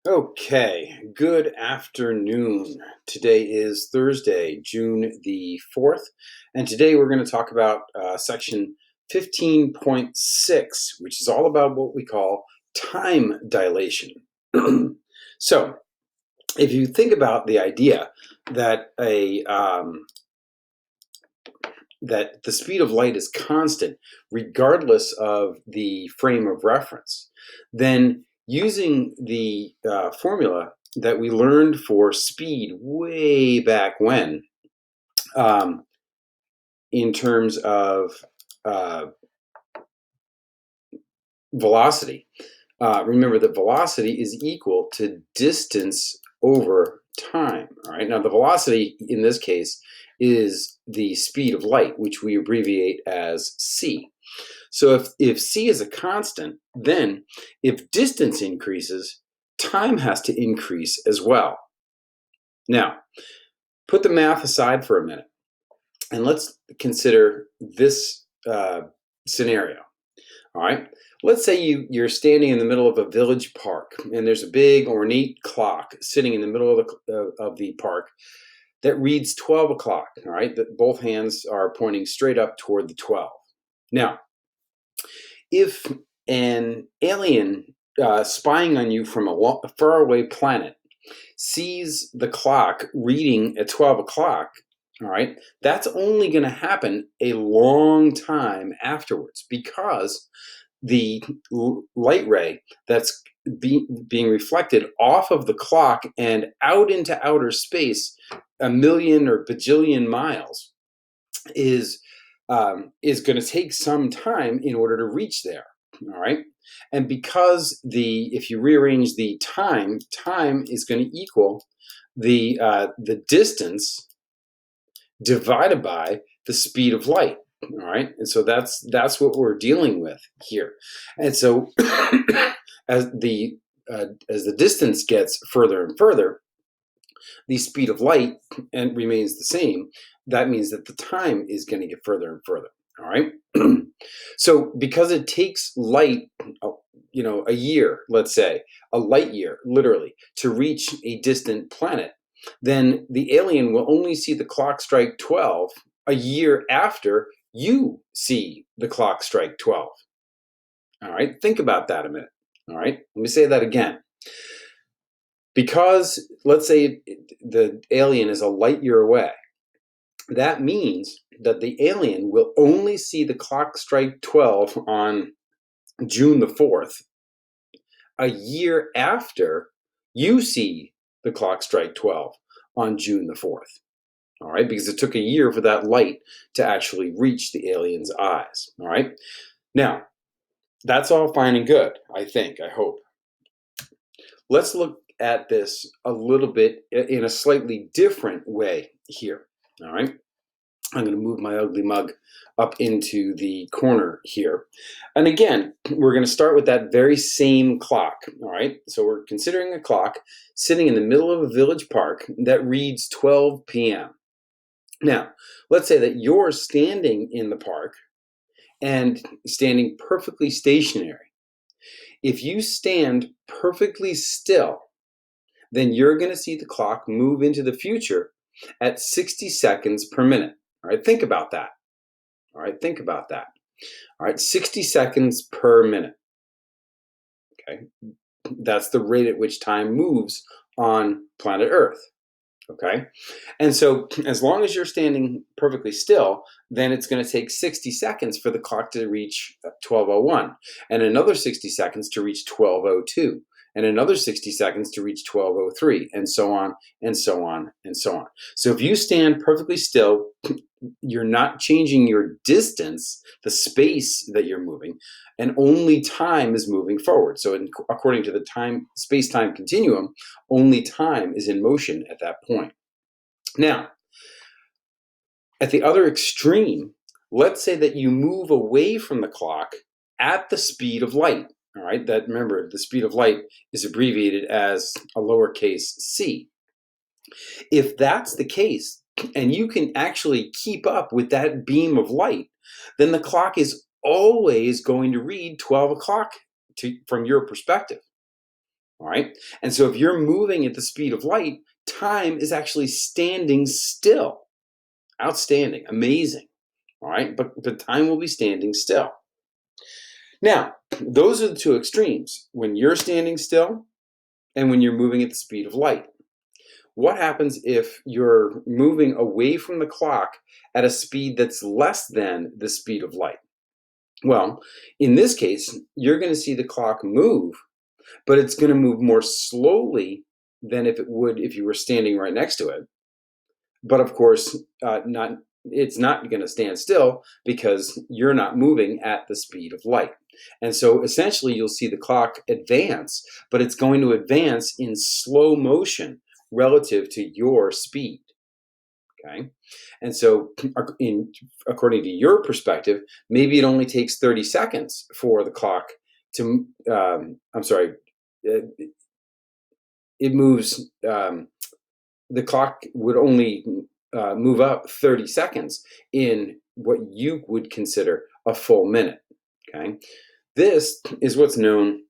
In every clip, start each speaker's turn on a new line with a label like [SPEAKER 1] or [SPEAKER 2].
[SPEAKER 1] Okay, good afternoon. Today is Thursday, June the 4th, and today we're going to talk about section 15.6, which is all about what we call time dilation. So, if you think about the idea that that the speed of light is constant regardless of the frame of reference, then using the formula that we learned for speed way back when, um, in terms of uh, velocity, remember that velocity is equal to distance over time. All right. Now, the velocity in this case is the speed of light, which we abbreviate as c. So if c is a constant, then if distance increases, time has to increase as well. Now, put the math aside for a minute, and let's consider this scenario. All right. Let's say you're standing in the middle of a village park, and there's a big ornate clock sitting in the middle of the park that reads 12 o'clock. All right. That both hands are pointing straight up toward the 12. Now, if an alien spying on you from a faraway planet sees the clock reading at 12 o'clock, all right, that's only going to happen a long time afterwards, because the light ray that's being reflected off of the clock and out into outer space, a million or bajillion miles, is going to take some time in order to reach there. All right. And because if you rearrange the time is going to equal the distance divided by the speed of light. All right. And so that's what we're dealing with here. And so as the distance gets further and further, the speed of light and remains the same. That means that the time is going to get further and further. All right. So because it takes light, a year, let's say, a light year, literally, to reach a distant planet, then the alien will only see the clock strike 12 a year after you see the clock strike 12. All right. Think about that a minute. All right. Let me say that again. Because let's say the alien is a light year away, that means that the alien will only see the clock strike 12 on June the 4th, a year after you see the clock strike 12 on June the 4th. All right, because it took a year for that light to actually reach the alien's eyes. All right. Now, that's all fine and good, I hope. Let's look at this a little bit in a slightly different way here. All right. I'm going to move my ugly mug up into the corner here. And again, we're going to start with that very same clock. All right. So we're considering a clock sitting in the middle of a village park that reads 12 p.m. Now, let's say that you're standing in the park and standing perfectly stationary. If you stand perfectly still, then you're going to see the clock move into the future at 60 seconds per minute. All right, think about that. All right, think about that. All right, 60 seconds per minute. Okay, that's the rate at which time moves on planet Earth. Okay, and so as long as you're standing perfectly still, then it's going to take 60 seconds for the clock to reach 12:01, and another 60 seconds to reach 12:02, and another 60 seconds to reach 12:03, and so on, and so on, and so on. So if you stand perfectly still, you're not changing your distance, the space that you're moving, and only time is moving forward. So according to the space-time continuum, only time is in motion at that point. Now, at the other extreme, let's say that you move away from the clock at the speed of light. All right, that, remember, the speed of light is abbreviated as a lowercase c. If that's the case, and you can actually keep up with that beam of light, then the clock is always going to read 12 o'clock from your perspective. All right. And so if you're moving at the speed of light, time is actually standing still. Outstanding, amazing. All right. But time will be standing still. Now, those are the two extremes, when you're standing still and when you're moving at the speed of light. What happens if you're moving away from the clock at a speed that's less than the speed of light? Well, in this case, you're going to see the clock move, but it's going to move more slowly than if it would if you were standing right next to it. But of course, it's not going to stand still because you're not moving at the speed of light. And so essentially you'll see the clock advance, but it's going to advance in slow motion relative to your speed. Okay. And so according to your perspective, maybe it only takes 30 seconds for the clock to, it moves, the clock would only move up 30 seconds in what you would consider a full minute. Okay. This is what's known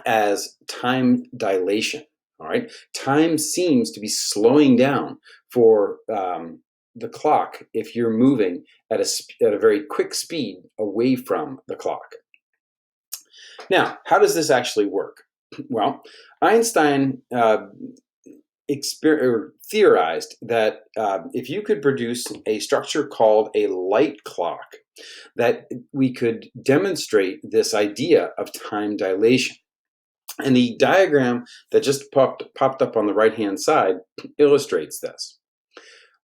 [SPEAKER 1] as time dilation. All right. Time seems to be slowing down for the clock if you're moving at a very quick speed away from the clock. Now, how does this actually work? Well, Einstein theorized that if you could produce a structure called a light clock, that we could demonstrate this idea of time dilation. And the diagram that just popped up on the right-hand side illustrates this.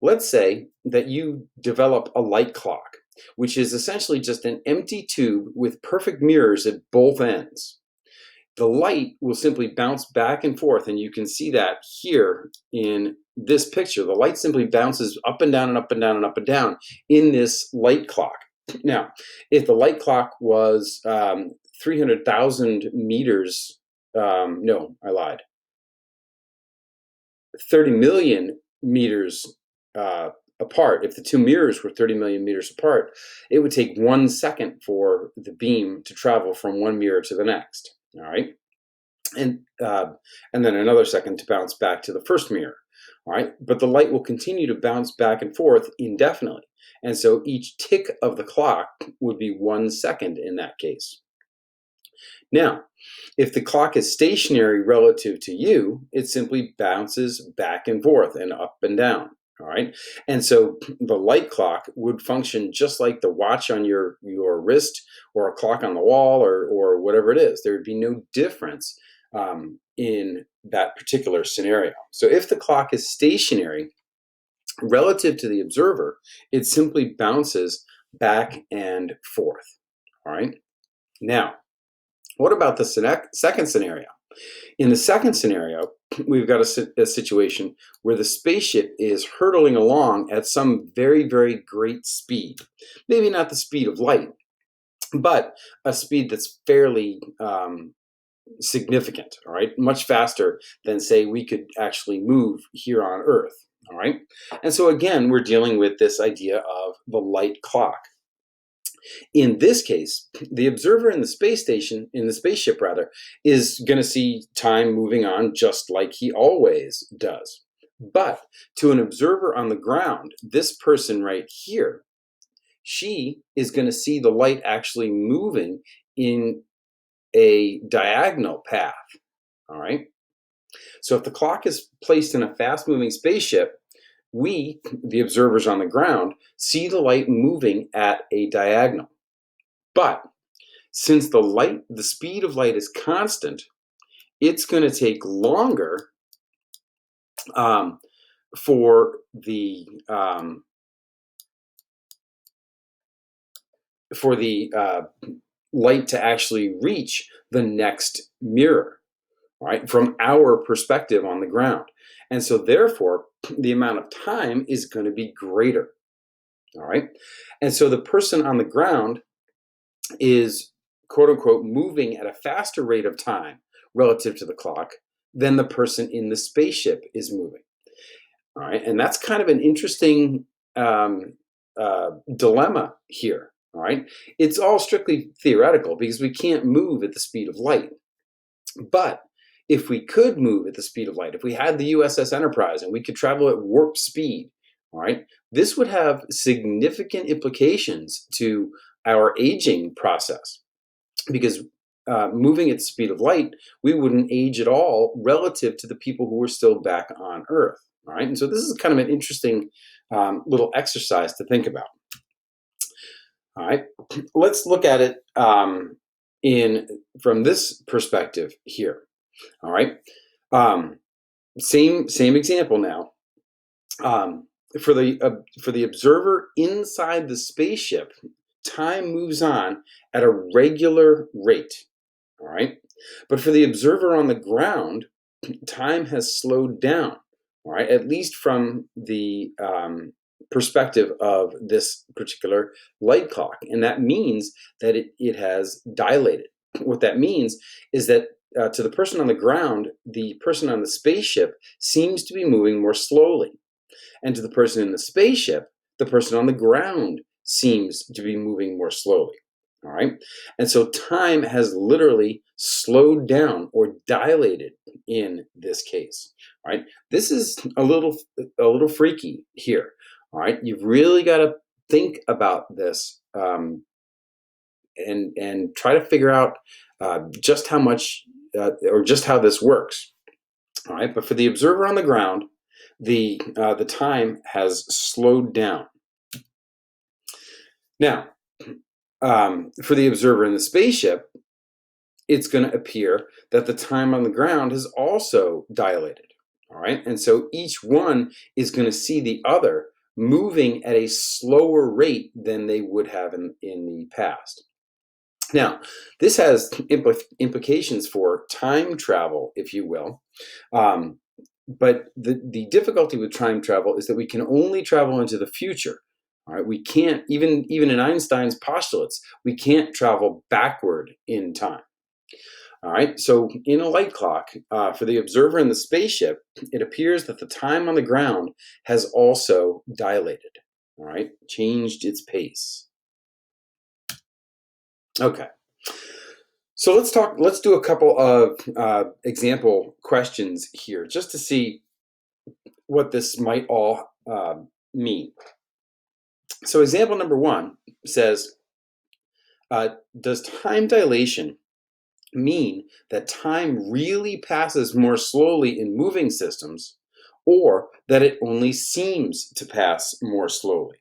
[SPEAKER 1] Let's say that you develop a light clock, which is essentially just an empty tube with perfect mirrors at both ends. The light will simply bounce back and forth, and you can see that here in this picture. The light simply bounces up and down and up and down and up and down in this light clock. Now, if the light clock was 300,000 meters, no, I lied, 30 million meters apart, if the two mirrors were 30 million meters apart, it would take 1 second for the beam to travel from one mirror to the next. All right, and then another second to bounce back to the first mirror. All right, but the light will continue to bounce back and forth indefinitely, and so each tick of the clock would be 1 second in that case. Now, if the clock is stationary relative to you, it simply bounces back and forth and up and down. All right. And so the light clock would function just like the watch on your wrist or a clock on the wall or whatever it is. There would be no difference in that particular scenario. So if the clock is stationary relative to the observer, it simply bounces back and forth. All right. Now, what about the second scenario? In the second scenario, we've got a situation where the spaceship is hurtling along at some very, very great speed. Maybe not the speed of light, but a speed that's fairly significant, all right? Much faster than, say, we could actually move here on Earth, all right? And so again, we're dealing with this idea of the light clock. In this case, the observer in the spaceship rather, is going to see time moving on just like he always does. But to an observer on the ground, this person right here, she is going to see the light actually moving in a diagonal path. All right. So if the clock is placed in a fast-moving spaceship, we, the observers on the ground, see the light moving at a diagonal. But since the speed of light is constant, it's going to take longer for the light to actually reach the next mirror, right? From our perspective on the ground. And so therefore, the amount of time is going to be greater. All right. And so the person on the ground is, quote unquote, moving at a faster rate of time relative to the clock than the person in the spaceship is moving. All right. And that's kind of an interesting dilemma here. All right. It's all strictly theoretical because we can't move at the speed of light. But if we could move at the speed of light, if we had the USS Enterprise and we could travel at warp speed, all right, this would have significant implications to our aging process because moving at the speed of light, we wouldn't age at all relative to the people who are still back on Earth. All right, and so this is kind of an interesting little exercise to think about. All right, let's look at it from this perspective here. All right, same example now. For the observer inside the spaceship, time moves on at a regular rate. All right, but for the observer on the ground, time has slowed down. All right, at least from the perspective of this particular light clock, and that means that it has dilated. What that means is that to the person on the ground, the person on the spaceship seems to be moving more slowly. And to the person in the spaceship, the person on the ground seems to be moving more slowly. All right. And so time has literally slowed down or dilated in this case. All right. This is a little freaky here. All right. You've really got to think about this and try to figure out just how much or just how this works. All right. But for the observer on the ground, the time has slowed down. Now, for the observer in the spaceship, it's going to appear that the time on the ground has also dilated. All right, and so each one is going to see the other moving at a slower rate than they would have in the past. Now, this has implications for time travel, if you will. But the difficulty with time travel is that we can only travel into the future. All right, we can't, even in Einstein's postulates, we can't travel backward in time. All right, so in a light clock, for the observer in the spaceship, it appears that the time on the ground has also dilated. All right, changed its pace. Okay. So let's do a couple of example questions here just to see what this might all mean. So example number 1 says, does time dilation mean that time really passes more slowly in moving systems, or that it only seems to pass more slowly?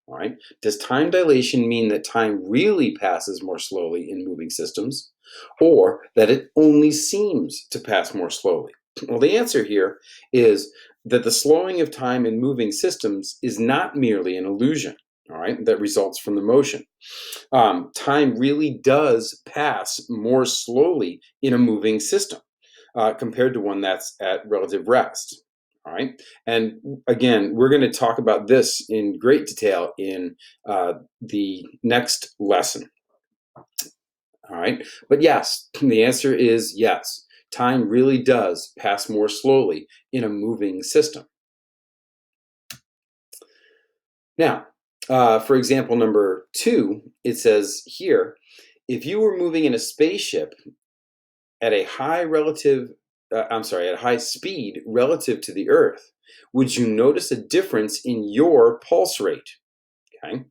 [SPEAKER 1] All right. Does time dilation mean that time really passes more slowly in moving systems, or that it only seems to pass more slowly? Well, the answer here is that the slowing of time in moving systems is not merely an illusion, all right, that results from the motion. Time really does pass more slowly in a moving system compared to one that's at relative rest. All right. And again, we're going to talk about this in great detail in the next lesson. All right. But yes, the answer is yes. Time really does pass more slowly in a moving system. Now, for example number 2, it says here, if you were moving in a spaceship at a high speed relative to the Earth, would you notice a difference in your pulse rate? Okay.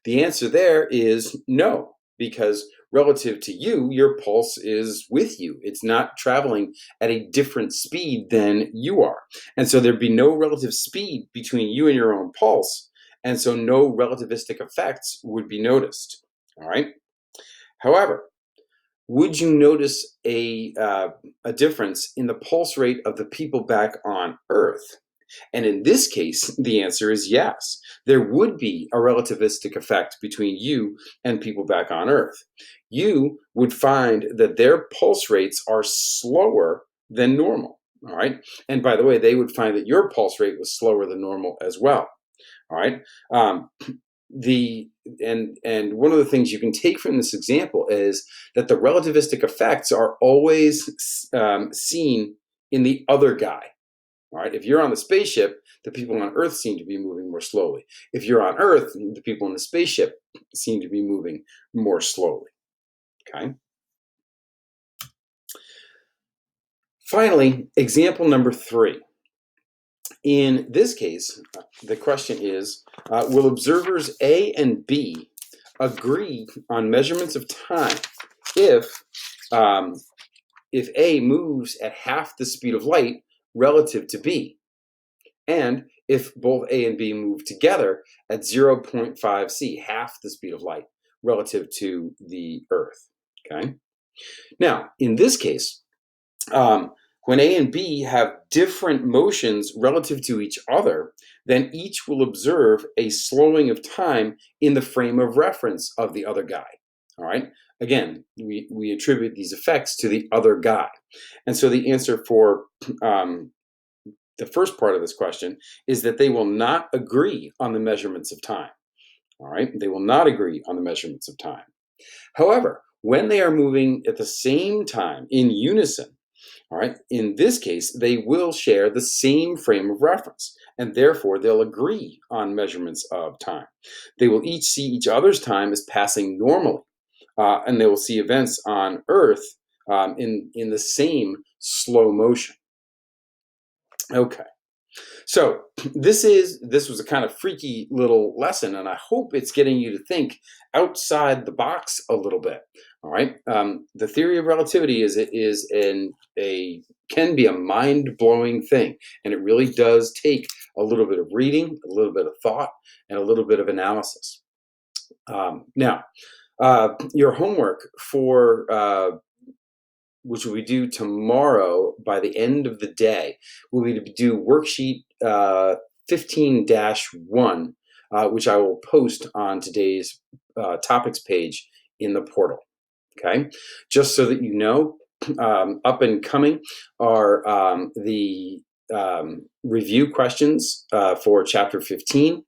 [SPEAKER 1] The answer there is no, because relative to you, your pulse is with you. It's not traveling at a different speed than you are. And so there'd be no relative speed between you and your own pulse. And so no relativistic effects would be noticed. All right. However, would you notice a difference in the pulse rate of the people back on Earth? And in this case, the answer is yes. There would be a relativistic effect between you and people back on Earth. You would find that their pulse rates are slower than normal. All right. And by the way, they would find that your pulse rate was slower than normal as well. All right. And one of the things you can take from this example is that the relativistic effects are always seen in the other guy. All right. If you're on the spaceship, the people on Earth seem to be moving more slowly. If you're on Earth, the people in the spaceship seem to be moving more slowly. Okay. Finally, example number 3. In this case, the question is, will observers A and B agree on measurements of time if um, A moves at half the speed of light relative to B, and if both A and B move together at 0.5 c, half the speed of light relative to the Earth? Okay. Now, in this case, when A and B have different motions relative to each other, then each will observe a slowing of time in the frame of reference of the other guy. All right. Again, we attribute these effects to the other guy. And so the answer for the first part of this question is that they will not agree on the measurements of time. All right. They will not agree on the measurements of time. However, when they are moving at the same time in unison, all right, in this case, they will share the same frame of reference, and therefore they'll agree on measurements of time. They will each see each other's time as passing normally, and they will see events on Earth in the same slow motion. Okay. So this was a kind of freaky little lesson, and I hope it's getting you to think outside the box a little bit. All right, the theory of relativity can be a mind blowing thing, and it really does take a little bit of reading, a little bit of thought, and a little bit of analysis. Now, your homework for which we do tomorrow by the end of the day, will be to do worksheet 15-1, which I will post on today's topics page in the portal. Okay, just so that you know, up and coming are the review questions for chapter 15.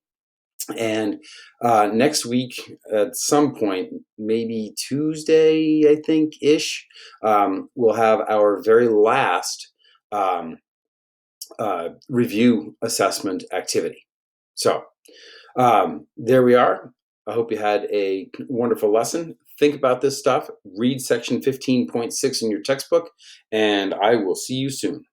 [SPEAKER 1] And next week, at some point, maybe Tuesday, I think ish, we'll have our very last review assessment activity. So there we are. I hope you had a wonderful lesson. Think about this stuff. Read section 15.6 in your textbook, and I will see you soon.